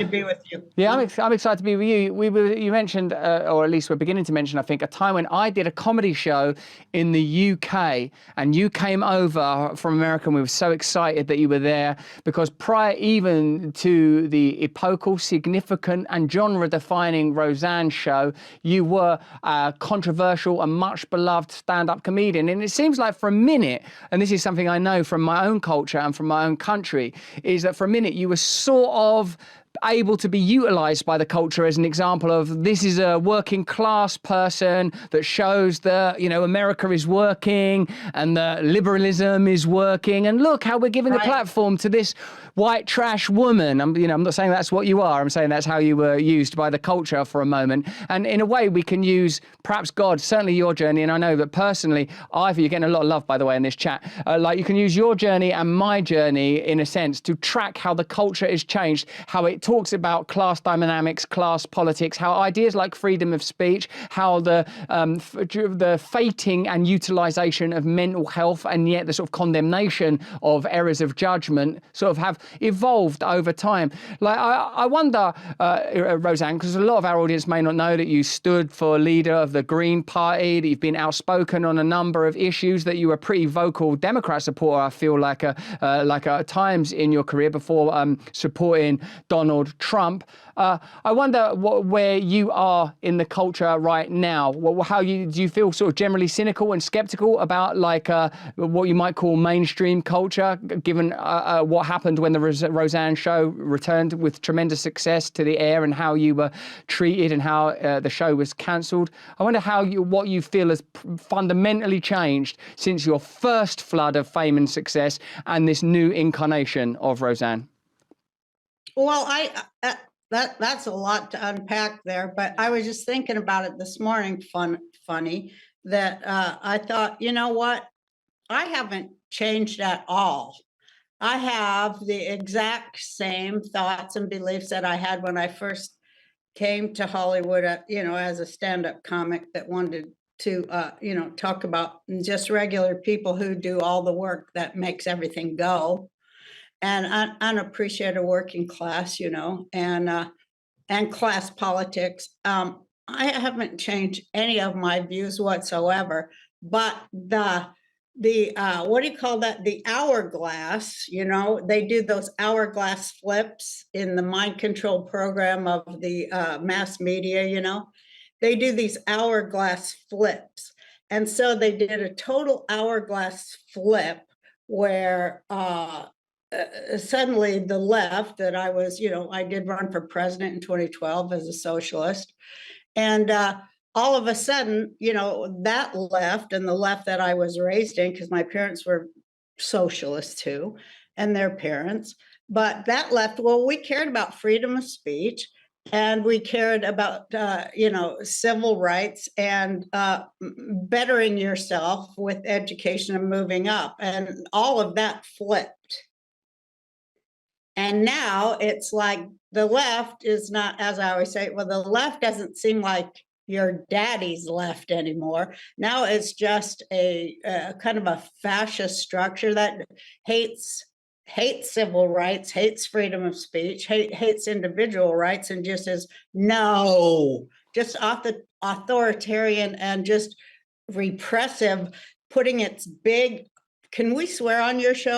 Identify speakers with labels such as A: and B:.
A: To be with you.
B: Yeah, I'm excited to be with you. You mentioned, or at least we're beginning to mention, I think, a time when I did a comedy show in the UK, and you came over from America, and we were so excited that you were there, because prior even to the epochal, significant, and genre-defining Roseanne show, you were a controversial and much beloved stand-up comedian. And it seems like for a minute, and this is something I know from my own culture and from my own country, is that for a minute you were sort of able to be utilized by the culture as an example of, this is a working class person that shows that, you know, America is working and that liberalism is working, and look how we're giving a platform to this white trash woman. I'm not saying that's what you are. I'm saying that's how you were used by the culture for a moment. And in a way, we can use perhaps God, certainly your journey. And I know that personally, you're getting a lot of love, by the way, in this chat. Like, you can use your journey and my journey in a sense to track how the culture is changed, how it talks about class dynamics, class politics, how ideas like freedom of speech, how the fating and utilization of mental health, and yet the sort of condemnation of errors of judgment sort of have evolved over time. Like, I wonder, Roseanne, because a lot of our audience may not know that you stood for leader of the Green Party, that you've been outspoken on a number of issues, that you were a pretty vocal Democrat supporter, I feel like at times in your career before supporting Donald Trump. I wonder where you are in the culture right now. Do you feel sort of generally cynical and skeptical about what you might call mainstream culture, given what happened when the Roseanne show returned with tremendous success to the air, and how you were treated and how the show was cancelled? I wonder what you feel has fundamentally changed since your first flood of fame and success and this new incarnation of Roseanne.
A: Well, that's a lot to unpack there, but I was just thinking about it this morning. Funny that I thought, you know what? I haven't changed at all. I have the exact same thoughts and beliefs that I had when I first came to Hollywood, as a stand-up comic that wanted to, talk about just regular people who do all the work that makes everything go, and unappreciated working class, and class politics. I haven't changed any of my views whatsoever, but the what do you call that? The hourglass, they do those hourglass flips in the mind control program of the mass media, they do these hourglass flips. And so they did a total hourglass flip where suddenly the left that I was, I did run for president in 2012 as a socialist. And all of a sudden, that left, and the left that I was raised in, because my parents were socialists too, and their parents, but that left, well, we cared about freedom of speech, and we cared about, civil rights and bettering yourself with education and moving up. And all of that flipped. And now it's like the left is not, as I always say, well, the left doesn't seem like your daddy's left anymore. Now it's just a kind of a fascist structure that hates civil rights, hates freedom of speech, hates individual rights, and just says, no, just authoritarian and just repressive, putting its big, can we swear on your show?